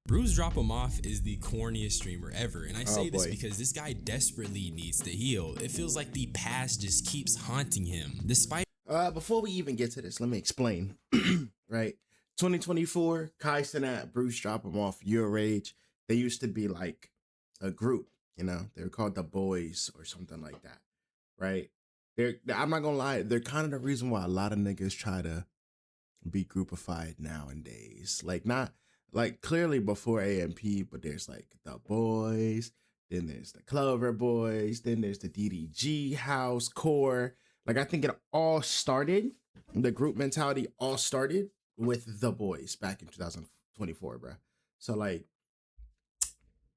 BruceDropemOff is the corniest streamer ever, and I say this because this guy desperately needs to heal. It feels like the past just keeps haunting him. Despite before we even get to this, let me explain. Right, 2024, Kai Cenat, BruceDropemOff, Your Age, they used to be like a group, you know, they were called the Boys or something like that, right? I'm not gonna lie, they're kind of the reason why a lot of niggas try to be groupified nowadays. Like, not like clearly before AMP, but there's like the Boys, then there's the Clover Boys, then there's the DDG House Core. Like, I think it all started, the group mentality all started with the Boys back in 2024, bro. So like,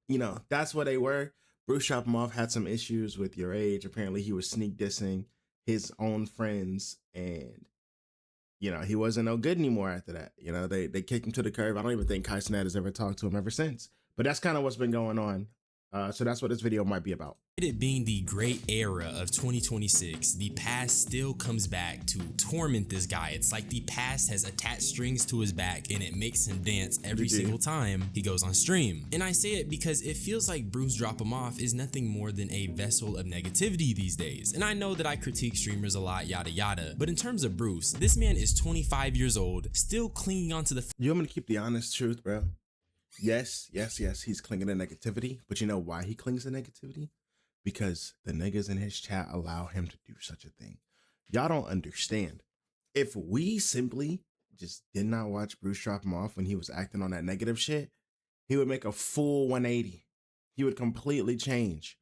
you know, that's what they were. BruceDropemOff had some issues with Your Age. Apparently he was sneak dissing his own friends, and you know, he wasn't no good anymore after that. You know, they kicked him to the curb. I don't even think Kai Cenat has ever talked to him ever since. But that's kind of what's been going on. So that's what this video might be about. it being the great era of 2026, the past still comes back to torment this guy. It's like the past has attached strings to his back and it makes him dance every single time he goes on stream. And I say it because it feels like BruceDropemOff is nothing more than a vessel of negativity these days. And I know that I critique streamers a lot, yada yada, but in terms of Bruce, this man is 25 years old, still clinging onto the— You want me to keep the honest truth, bro? Yes, he's clinging to negativity, but you know why he clings to negativity? Because the niggas in his chat allow him to do such a thing. Y'all don't understand. If we simply just did not watch BruceDropemOff when he was acting on that negative shit, he would make a full 180. He would completely change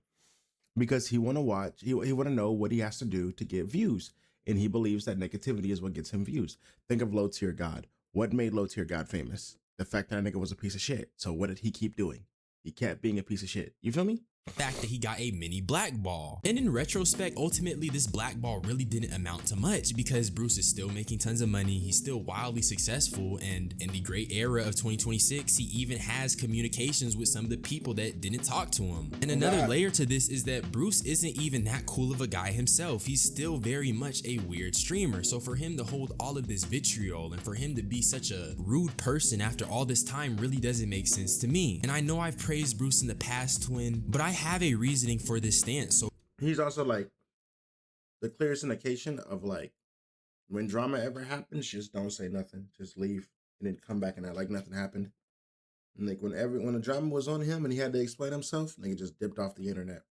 because he want to watch, he want to know what he has to do to get views. And he believes that negativity is what gets him views. Think of Low Tier God. What made Low Tier God famous? The fact that a nigga was a piece of shit. So what did he keep doing? He kept being a piece of shit. You feel me? fact that he got a mini blackball. And in retrospect, ultimately this blackball really didn't amount to much because Bruce is still making tons of money, he's still wildly successful, and in the great era of 2026, he even has communications with some of the people that didn't talk to him. And another layer to this is that Bruce isn't even that cool of a guy himself. He's still very much a weird streamer. So for him to hold all of this vitriol and for him to be such a rude person after all this time really doesn't make sense to me. And I know I've praised Bruce in the past, twin, but I have a reasoning for this stance. So he's also like the clearest indication of like when drama ever happens, just don't say nothing, just leave and then come back and act like nothing happened. And like when the drama was on him and he had to explain himself, nigga just dipped off the internet,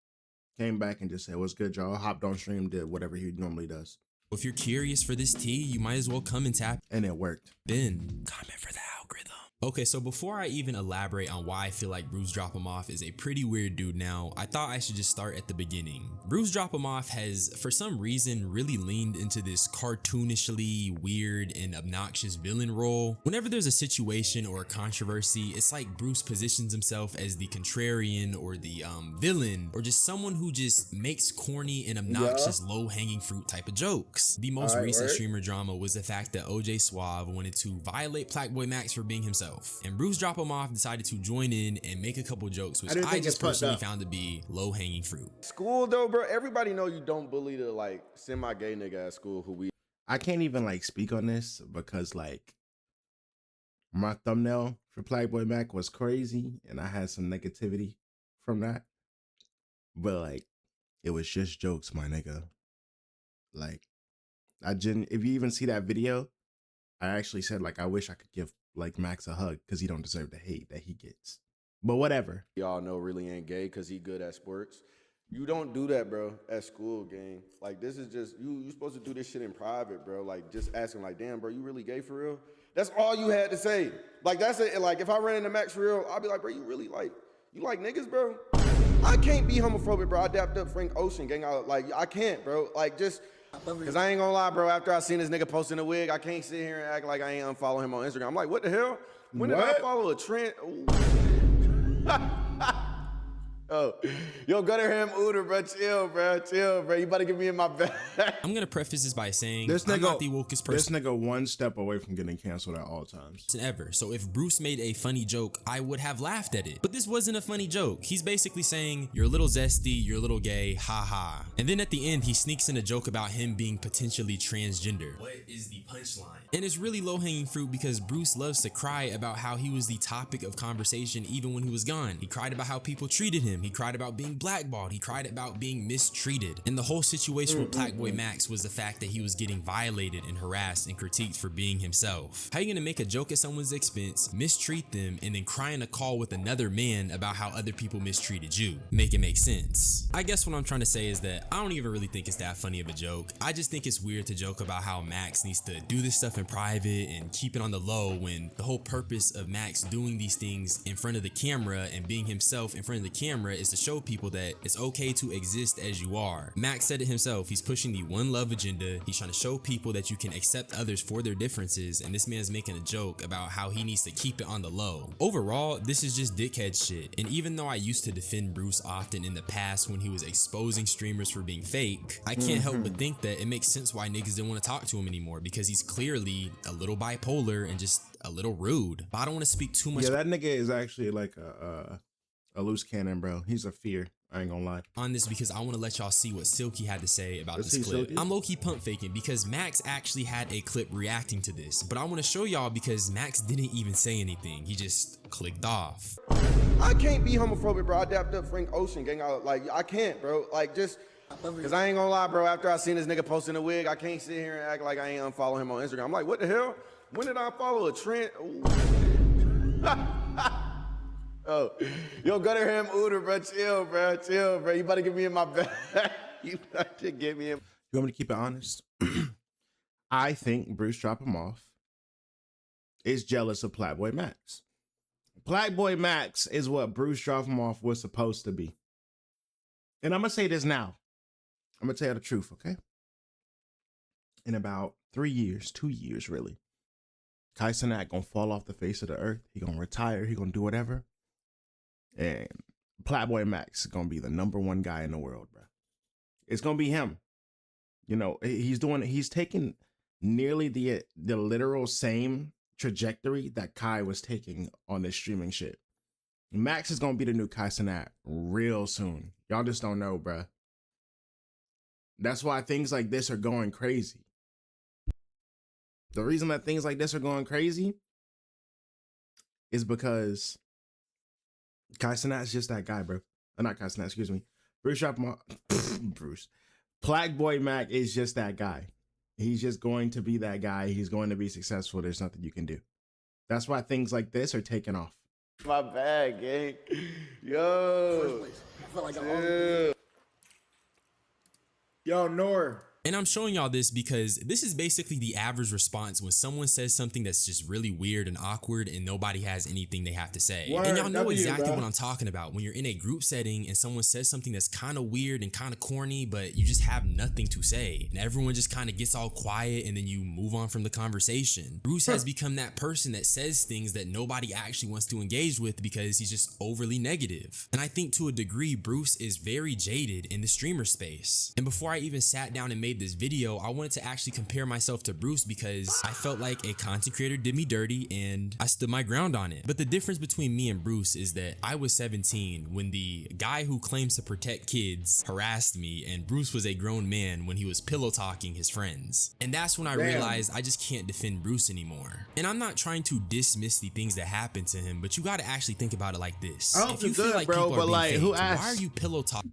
came back and just said, "What's good, y'all?" Hopped on stream, did whatever he normally does. If you're curious for this tea, you might as well come and tap. And it worked. Ben, comment for the algorithm. Okay, so before I even elaborate on why I feel like BruceDropemOff is a pretty weird dude now, I thought I should just start at the beginning. BruceDropemOff has, for some reason, really leaned into this cartoonishly weird and obnoxious villain role. Whenever there's a situation or a controversy, it's like Bruce positions himself as the contrarian or the villain, or just someone who just makes corny and obnoxious low-hanging fruit type of jokes. The most recent streamer drama was the fact that OJ Suave wanted to violate Plaqueboy Max for being himself. And BruceDropemOff decided to join in and make a couple jokes, which I just personally found to be low-hanging fruit. School though, bro, everybody know you don't bully the like semi-gay nigga at school who we— I can't even like speak on this because like my thumbnail for Plaqueboy Mac was crazy and I had some negativity from that. But like it was just jokes, my nigga. Like if you even see that video, I actually said like I wish I could give like Max a hug because he don't deserve the hate that he gets. But whatever. Y'all know really ain't gay because he good at sports. You don't do that, bro, at school, gang. Like this is just, you supposed to do this shit in private, bro. Like just asking like, damn, bro, you really gay for real? That's all you had to say. Like that's it. Like if I ran into Max for real, I'd be like, bro, you really like, you like niggas, bro? I can't be homophobic, bro. I dapped up Frank Ocean, gang. I can't, bro. Like just, cause I ain't gonna lie, bro, after I seen this nigga posting a wig, I can't sit here and act like I ain't unfollow him on Instagram. I'm like, what the hell? When did I follow a trend? Oh, yo, go to him, Uter, bro. Chill, bro. Chill, bro. You about to get me in my bag. I'm gonna preface this by saying This I'm nigga, not the wokest person this nigga one step away from getting canceled at all times. ever. So if Bruce made a funny joke, I would have laughed at it. But this wasn't a funny joke. He's basically saying, you're a little zesty, you're a little gay, haha. And then at the end, he sneaks in a joke about him being potentially transgender. What is the punchline? And it's really low-hanging fruit because Bruce loves to cry about how he was the topic of conversation even when he was gone. He cried about how people treated him. He cried about being blackballed. He cried about being mistreated. And the whole situation with Blackboy Max was the fact that he was getting violated and harassed and critiqued for being himself. How are you gonna make a joke at someone's expense, mistreat them, and then cry in a call with another man about how other people mistreated you? Make it make sense. I guess what I'm trying to say is that I don't even really think it's that funny of a joke. I just think it's weird to joke about how Max needs to do this stuff in private and keep it on the low when the whole purpose of Max doing these things in front of the camera and being himself in front of the camera is to show people that it's okay to exist as you are. Max said it himself. He's pushing the one love agenda. He's trying to show people that you can accept others for their differences, and this man's making a joke about how he needs to keep it on the low. Overall, this is just dickhead shit. And even though I used to defend Bruce often in the past when he was exposing streamers for being fake, I can't help but think that it makes sense why niggas didn't want to talk to him anymore, because he's clearly a little bipolar and just a little rude. But I don't want to speak too much. Yeah, that nigga is actually like a loose cannon, bro. He's a fear. I ain't gonna lie on this because I want to let y'all see what Silky had to say about Let's this see, clip. Silky. I'm low-key pump faking because Max actually had a clip reacting to this, but I want to show y'all because Max didn't even say anything. He just clicked off. I can't be homophobic, bro. I dapped up Frank Ocean, gang. I can't, bro. Like, just because I ain't gonna lie, bro. After I seen this nigga posting a wig, I can't sit here and act like I ain't unfollow him on Instagram. I'm like, what the hell? When did I follow a trend? Oh, yo, go to him, Uter, bro. Chill, bro. Chill, bro. You about to get me in my bag. You about to get me in. You want me to keep it honest? I think BruceDropemOff is jealous of Blackboy Max. Blackboy Max is what BruceDropemOff was supposed to be. And I'm going to say this now. I'm going to tell you the truth, okay? In about 3 years, 2 years, really, Kai Cenat going to fall off the face of the earth. He going to retire. He going to do whatever. And Blackboy Max is going to be the #1 guy in the world, bro. It's going to be him. You know, he's taking nearly the literal same trajectory that Kai was taking on this streaming shit. Max is going to be the new Kai Cenat real soon. Y'all just don't know, bro. That's why things like this are going crazy. The reason that things like this are going crazy is because Kai Cenat is just that guy, bro. Not Kai Cenat, excuse me. Bruce. Blackboy Mac is just that guy. He's just going to be that guy. He's going to be successful. There's nothing you can do. That's why things like this are taking off. My bag, gang. Yo. I feel like Yo, Nor. And I'm showing y'all this because this is basically the average response when someone says something that's just really weird and awkward and nobody has anything they have to say. And y'all know exactly what I'm talking about. When you're in a group setting and someone says something that's kind of weird and kind of corny, but you just have nothing to say. And everyone just kind of gets all quiet and then you move on from the conversation. Bruce has become that person that says things that nobody actually wants to engage with because he's just overly negative. And I think to a degree, Bruce is very jaded in the streamer space. And before I even sat down and made this video, I wanted to actually compare myself to Bruce because I felt like a content creator did me dirty and I stood my ground on it. But the difference between me and Bruce is that I was 17 when the guy who claims to protect kids harassed me, and Bruce was a grown man when he was pillow talking his friends. And that's when I realized I just can't defend Bruce anymore. And I'm not trying to dismiss the things that happened to him, but you got to actually think about it like this. If you feel like bro, but like, who asked? Why are you pillow talking?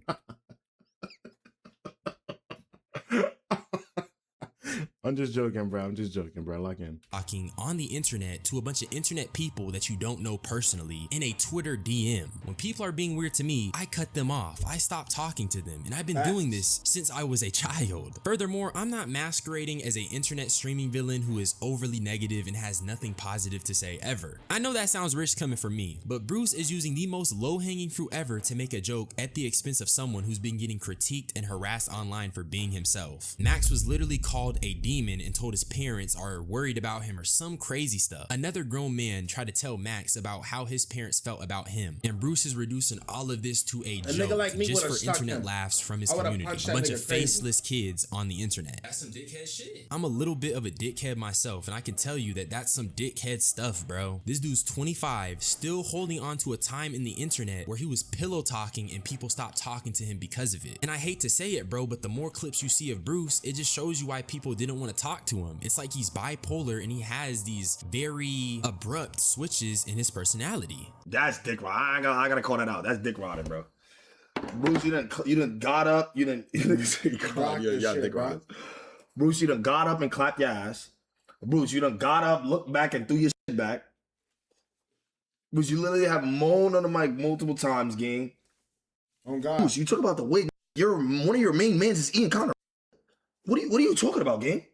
I'm just joking, bro. I'm just joking, bro. Lock in. Talking on the internet to a bunch of internet people that you don't know personally in a Twitter DM. When people are being weird to me, I cut them off. I stop talking to them, and I've been doing this since I was a child. Furthermore, I'm not masquerading as an internet streaming villain who is overly negative and has nothing positive to say ever. I know that sounds rich coming from me, but Bruce is using the most low-hanging fruit ever to make a joke at the expense of someone who's been getting critiqued and harassed online for being himself. Max was literally called a demon demon and told his parents are worried about him or some crazy stuff. Another grown man tried to tell Max about how his parents felt about him, and Bruce is reducing all of this to a joke like me just would've for stuck internet him. laughs from his I would've community. punched A that bunch nigga of crazy. faceless kids on the internet. That's some dickhead shit. I'm a little bit of a dickhead myself, and I can tell you that that's some dickhead stuff, bro. This dude's 25, still holding on to a time in the internet where he was pillow talking and people stopped talking to him because of it. And I hate to say it, bro, but the more clips you see of Bruce, it just shows you why people didn't want to talk to him. It's like he's bipolar and he has these very abrupt switches in his personality. That's dick rod. I gotta call that out. That's dick rodding, bro. Bruce, you done got up. You done dick rodding. Bruce, you done got up and clapped your ass. Bruce, you done got up, looked back, and threw your shit back. Bruce, you literally have moaned on the mic multiple times, gang. Oh God. Bruce, you talk about the wig. One of your main mans is Ian Connor. What are you talking about, gang?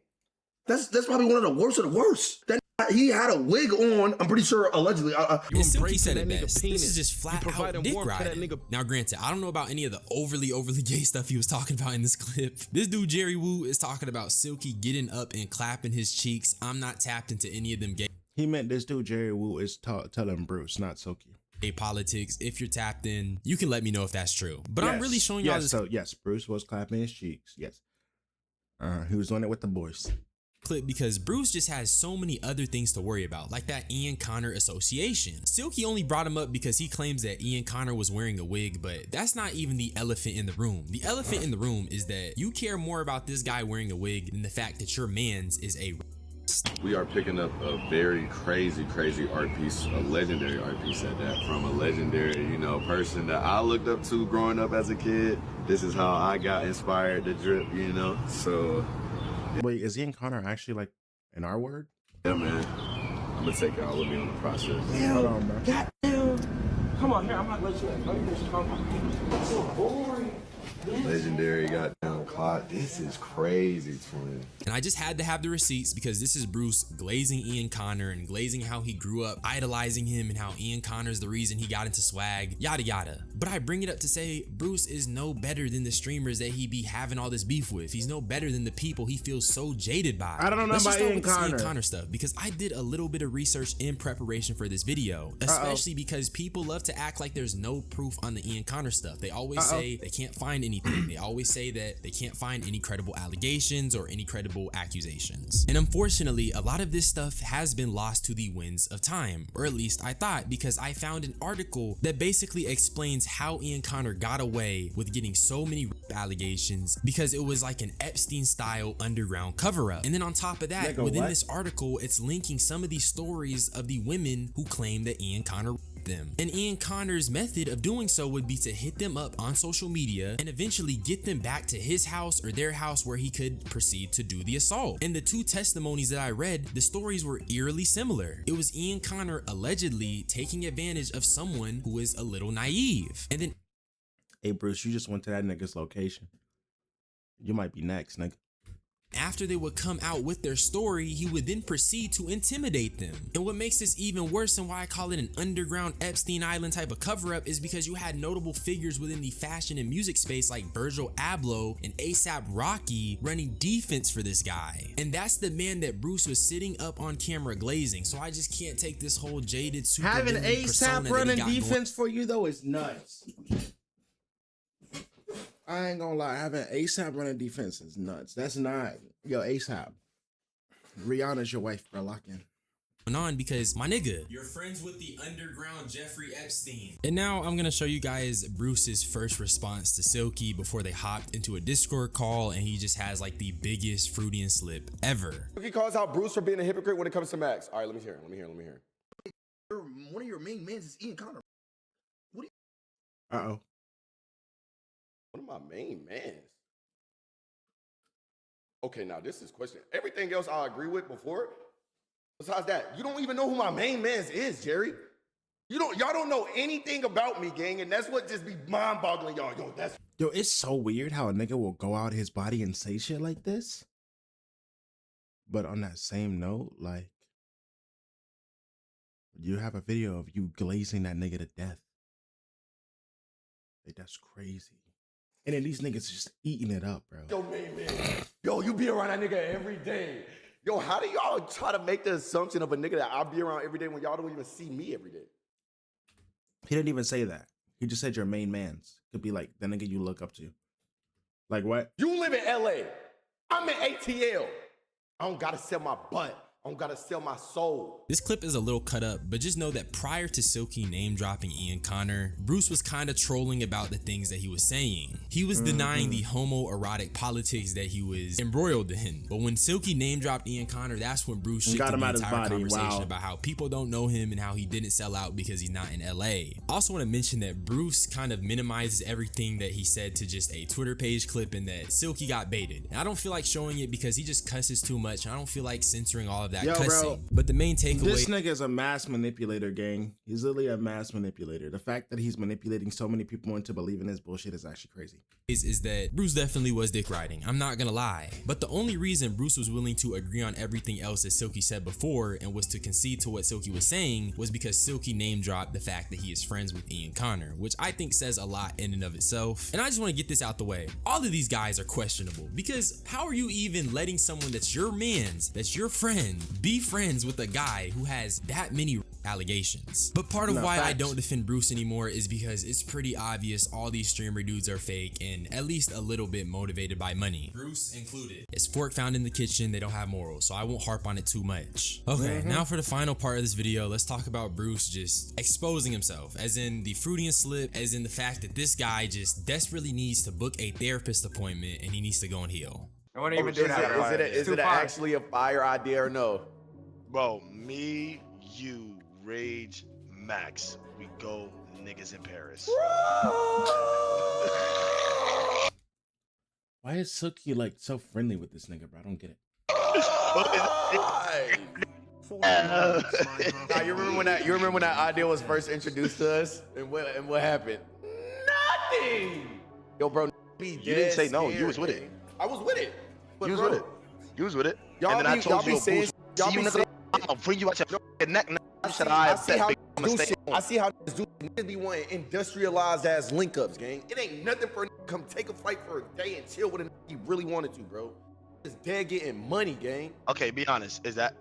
That's probably one of the worst of the worst. He had a wig on, I'm pretty sure, allegedly. And Silky said it best. This is just flat out dick riding. Now granted, I don't know about any of the overly gay stuff he was talking about in this clip. This dude Jerry Woo is talking about Silky getting up and clapping his cheeks. I'm not tapped into any of them gay. He meant this dude Jerry Woo is telling Bruce, not Silky. Politics. If you're tapped in, you can let me know if that's true. But yes, I'm really showing y'all this. So yes, Bruce was clapping his cheeks. Yes. He was doing it with the boys. Clip because Bruce just has so many other things to worry about, like that Ian Connor association. Silky only brought him up because he claims that Ian Connor was wearing a wig, but that's not even the elephant in the room. The elephant in the room is that you care more about this guy wearing a wig than the fact that your mans is a. We are picking up a very crazy art piece, a legendary art piece at that, from a legendary, person that I looked up to growing up as a kid. This is how I got inspired to drip, so. Wait, is Ian Connor actually like an R word? Yeah, man. I'm gonna take y'all with me on the process. Damn, hold on, bro. Goddamn. Come on, here, I'm not let you in. Let me just come. It's so boring. Legendary goddamn clock. This is crazy, twin. And I just had to have the receipts because this is Bruce glazing Ian Connor and glazing how he grew up, idolizing him, and how Ian Connor's the reason he got into swag, yada yada. But I bring it up to say Bruce is no better than the streamers that he be having all this beef with. He's no better than the people he feels so jaded by. I don't know about Ian Connor stuff because I did a little bit of research in preparation for this video, especially because people love to act like there's no proof on the Ian Connor stuff. They always say they can't find anything. They always say that they can't find any credible allegations or any credible accusations. And unfortunately, a lot of this stuff has been lost to the winds of time, or at least I thought, because I found an article that basically explains how Ian Connor got away with getting so many allegations because it was like an Epstein-style underground cover-up. And then on top of that, within this article, it's linking some of these stories of the women who claim that Ian Connor them. And Ian Connor's method of doing so would be to hit them up on social media and eventually get them back to his house or their house where he could proceed to do the assault. And the two testimonies that I read, the stories were eerily similar. It was Ian Connor allegedly taking advantage of someone who is a little naive. And then, hey Bruce, you just went to that nigga's location. You might be next, nigga. After they would come out with their story, he would then proceed to intimidate them. And what makes this even worse and why I call it an underground Epstein Island type of cover-up is because you had notable figures within the fashion and music space like Virgil Abloh and ASAP Rocky running defense for this guy. And that's the man that Bruce was sitting up on camera glazing. So I just can't take this whole jaded super having ASAP running defense for you though is nuts. I ain't gonna lie, having ASAP running defense is nuts. That's not, yo, ASAP. Rihanna's your wife, bro. Lock in. On because my nigga, you're friends with the underground Jeffrey Epstein. And now I'm gonna show you guys Bruce's first response to Silky before they hopped into a Discord call, and he just has like the biggest Freudian slip ever. Silky calls out Bruce for being a hypocrite when it comes to Max. All right, let me hear. One of your main mans is Ian Connor. What Uh oh. One of my main mans. Okay, now this is question. Everything else I agree with before. Besides that, you don't even know who my main mans is, Jerry. Y'all don't know anything about me, gang, and that's what just be mind-boggling y'all. Yo, it's so weird how a nigga will go out his body and say shit like this. But on that same note, like, you have a video of you glazing that nigga to death. Like, that's crazy. And then these niggas just eating it up, bro. Yo, man. Yo, you be around that nigga every day. Yo, how do y'all try to make the assumption of a nigga that I'll be around every day when y'all don't even see me every day? He didn't even say that. He just said your main mans. Could be like the nigga you look up to. Like what? You live in LA. I'm in ATL. I don't gotta sell my butt. I don't gotta sell my soul. This clip is a little cut up, but just know that prior to Silky name dropping Ian Connor, Bruce was kind of trolling about the things that he was saying. He was denying the homoerotic politics that he was embroiled in. But when Silky name dropped Ian Connor, that's when Bruce shifted the entire conversation about how people don't know him and how he didn't sell out because he's not in LA. I also want to mention that Bruce kind of minimizes everything that he said to just a Twitter page clip and that Silky got baited. And I don't feel like showing it because he just cusses too much. I don't feel like censoring all of that cussing. Bro, but the main takeaway, this nigga is a mass manipulator, gang. He's literally a mass manipulator. The fact that he's manipulating so many people into believing this bullshit is actually crazy. is that Bruce definitely was dick riding. I'm not gonna lie. But the only reason Bruce was willing to agree on everything else that Silky said before and was to concede to what Silky was saying was because Silky name dropped the fact that he is friends with Ian Connor, which I think says a lot in and of itself. And I just want to get this out the way. All of these guys are questionable because how are you even letting someone that's your mans, that's your friend, be friends with a guy who has that many allegations? But part of why I don't defend Bruce anymore is because it's pretty obvious all these streamer dudes are fake and at least a little bit motivated by money, Bruce included. It's fork found in the kitchen, they don't have morals, so I won't harp on it too much. Okay, now for the final part of this video, let's talk about Bruce just exposing himself, as in the Freudian slip, as in the fact that this guy just desperately needs to book a therapist appointment and he needs to go and heal. I wouldn't even do that. Is it actually a fire idea or no? Bro, me, you, Rage, Max, we go niggas in Paris. Why is Silky like so friendly with this nigga, bro? I don't get it. Nah, you remember when that idea was first introduced to us, and what happened? Nothing. Yo, bro, You didn't say no. You was with it. I was with it. But You was with it. You was with it. Y'all And then I be- told y'all you, be saying- Bruce, y'all see you be nigga, saying- I'll bring you out your neck. I Said I bet how big, I'ma do stay shit. on. I see how niggas be wanting industrialized ass link ups, gang. It ain't nothing for a nigga to come take a flight for a day and chill with a nigga he really wanted to, bro. Just dead getting money, gang. Okay, be honest. Is that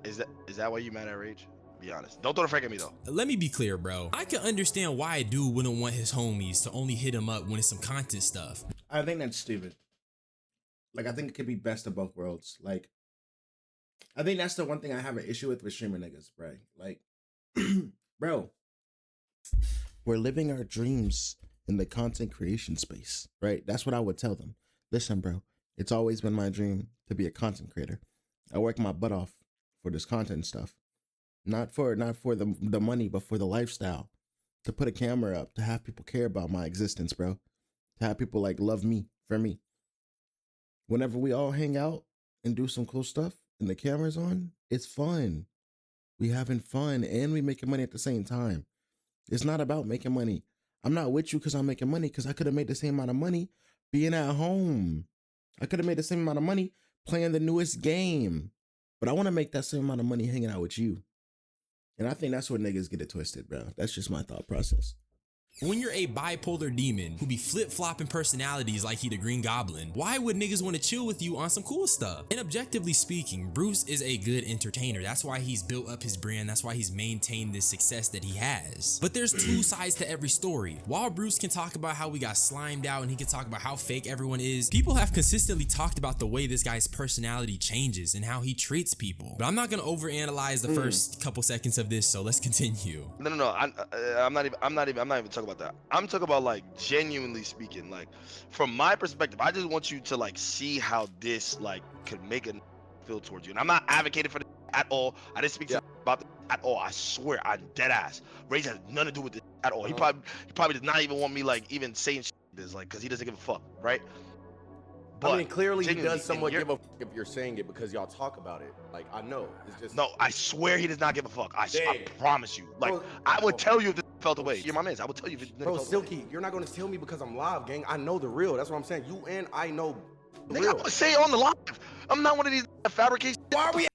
why you mad at Rage? Be honest. Don't throw the frank at me though. Let me be clear, bro. I can understand why a dude wouldn't want his homies to only hit him up when it's some content stuff. I think that's stupid. Like, I think it could be best of both worlds. Like, I think that's the one thing I have an issue with streamer niggas, bro. Like, bro, we're living our dreams in the content creation space, right? That's what I would tell them. Listen, bro, it's always been my dream to be a content creator. I work my butt off for this content stuff. Not for the money, but for the lifestyle. To put a camera up, to have people care about my existence, bro. To have people like love me for me. Whenever we all hang out and do some cool stuff and the camera's on, it's fun. We having fun and we making money at the same time. It's not about making money. I'm not with you because I'm making money, because I could have made the same amount of money being at home. I could have made the same amount of money playing the newest game. But I want to make that same amount of money hanging out with you. And I think that's where niggas get it twisted, bro. That's just my thought process. When you're a bipolar demon who be flip-flopping personalities like he the Green Goblin, why would niggas want to chill with you on some cool stuff? And objectively speaking, Bruce is a good entertainer. That's why he's built up his brand. That's why he's maintained this success that he has. But there's two sides to every story. While Bruce can talk about how we got slimed out and he can talk about how fake everyone is, people have consistently talked about the way this guy's personality changes and how he treats people. But I'm not gonna overanalyze the first couple seconds of this, so let's continue. No. I'm not even talking about that. I'm talking about like genuinely speaking, like from my perspective, I just want you to like see how this like could make a feel towards you. And I'm not advocating for this at all. I didn't speak to about this at all. I swear, I'm dead ass. Rage has nothing to do with this at all. He probably does not even want me like even saying shit like this, like, because he doesn't give a fuck, right? But I mean, clearly he does somewhat give a fuck if you're saying it because y'all talk about it. Like, I know. It's just... No, I swear he does not give a fuck. I promise you. Like, bro, I would tell you if this felt away. You're my man. I would tell you if it Bro, felt Silky, away. you're not going to tell me because I'm live, gang. I know the real. That's what I'm saying. You and I know the Nigga, real. I'm gonna say it on the live. I'm not one of these fabrications. Why are we...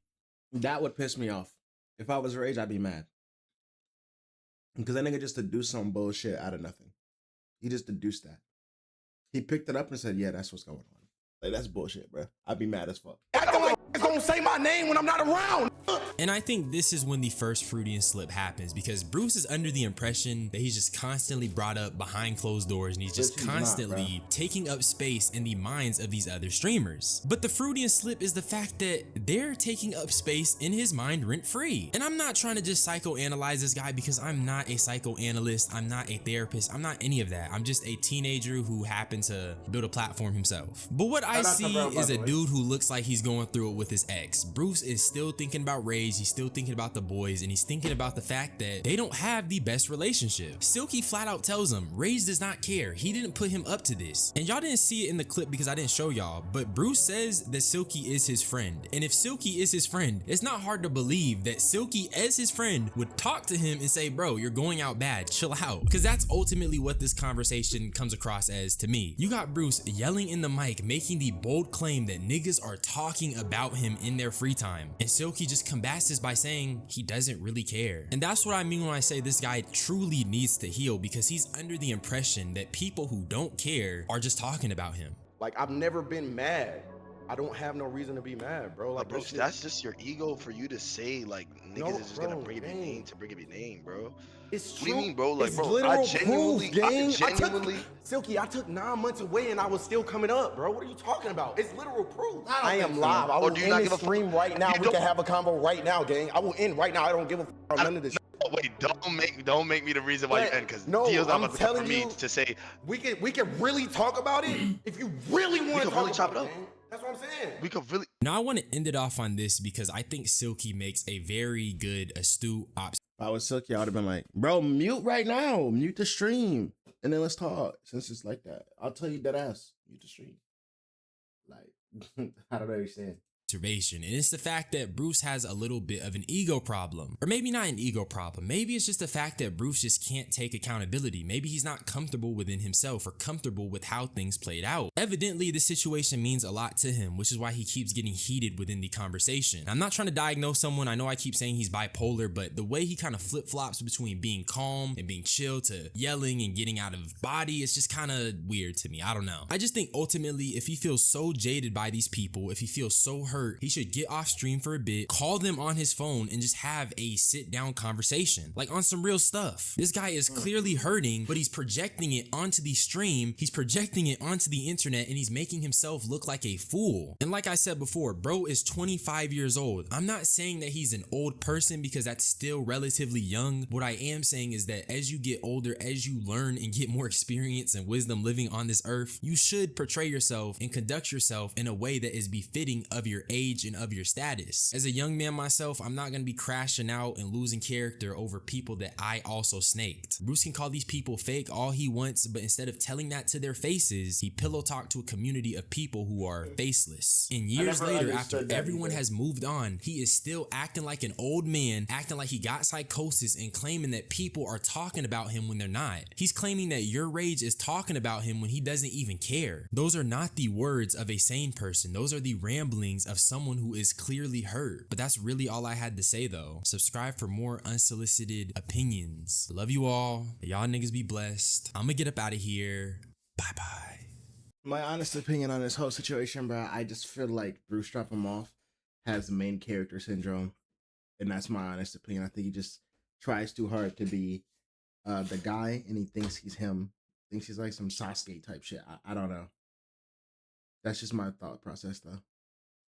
That would piss me off. If I was Rage, I'd be mad. Because that nigga just deduced some bullshit out of nothing. He just deduced that. He picked it up and said, "Yeah, that's what's going on." Like, that's bullshit, bro. I'd be mad as fuck. Acting like it's gonna say my name when I'm not around. And I think this is when the first Freudian slip happens, because Bruce is under the impression that he's just constantly brought up behind closed doors and he's just constantly taking up space in the minds of these other streamers. But the Freudian slip is the fact that they're taking up space in his mind rent free. And I'm not trying to just psychoanalyze this guy, because I'm not a psychoanalyst, I'm not a therapist, I'm not any of that. I'm just a teenager who happened to build a platform himself. But what I see is a dude who looks like he's going through it with his ex. Bruce is still thinking about rage, he's still thinking about the boys, and he's thinking about the fact that they don't have the best relationship. Silky flat out tells him Rage does not care. He didn't put him up to this. And y'all didn't see it in the clip because I didn't show y'all, but Bruce says that Silky is his friend. And if Silky is his friend, it's not hard to believe that Silky as his friend would talk to him and say, bro, you're going out bad, chill out. Because that's ultimately what this conversation comes across as to me. You got Bruce yelling in the mic, making the bold claim that niggas are talking about him in their free time. And Silky just combats this by saying he doesn't really care. And that's what I mean when I say this guy truly needs to heal, because he's under the impression that people who don't care are just talking about him. Like, I've never been mad. I don't have no reason to be mad, bro. Like, bro, that's just your ego for you to say, like, niggas is just gonna bring up your name to bring up your name, bro. It's what true. do you mean, bro? Like, it's bro, I genuinely, Silky, I took 9 months away and I was still coming up, bro. What are you talking about? It's literal proof. I am live. I will end the stream right now. We can have a convo right now, gang. I will end right now. I don't give a on none of this. Wait, don't make me the reason why you end, because no, I'm telling you to say we can really talk about it if you really want to really chop it up. Man. That's what I'm saying. We could really. Now I want to end it off on this because I think Silky makes a very good, astute If I was Silky, I would have been like, bro, mute right now. Mute the stream. And then let's talk. Since it's like that, I'll tell you that ass. Mute the stream. Like, I don't understand. observation, and it's the fact that Bruce has a little bit of an ego problem. Or maybe not an ego problem, maybe it's just the fact that Bruce just can't take accountability. Maybe he's not comfortable within himself or comfortable with how things played out. Evidently, the situation means a lot to him, which is why he keeps getting heated within the conversation. I'm not trying to diagnose someone, I know I keep saying he's bipolar, but the way he kind of flip-flops between being calm and being chill to yelling and getting out of body, it's just kind of weird to me. I don't know. I just think ultimately, if he feels so jaded by these people, if he feels so hurt, he should get off stream for a bit, call them on his phone, and just have a sit-down conversation, like on some real stuff. This guy is clearly hurting, but he's projecting it onto the stream, he's projecting it onto the internet, and he's making himself look like a fool. And like I said before, bro is 25 years old. I'm not saying that he's an old person because that's still relatively young. What I am saying is that as you get older, as you learn and get more experience and wisdom living on this earth, you should portray yourself and conduct yourself in a way that is befitting of your age and of your status. As a young man myself, I'm not going to be crashing out and losing character over people that I also snaked. Bruce can call these people fake all he wants, but instead of telling that to their faces, he pillow talked to a community of people who are faceless. And years later, after everyone has moved on, he is still acting like an old man, acting like he got psychosis and claiming that people are talking about him when they're not. He's claiming that your rage is talking about him when he doesn't even care. Those are not the words of a sane person. Those are the ramblings of someone who is clearly hurt. But that's really all I had to say though. Subscribe for more unsolicited opinions. Love you all. Y'all niggas be blessed. I'm gonna get up out of here. Bye bye. My honest opinion on this whole situation, bro, I just feel like BruceDropemOff has main character syndrome. And that's my honest opinion. I think he just tries too hard to be the guy, and he thinks he's him. Thinks he's like some Sasuke type shit. I don't know. That's just my thought process though.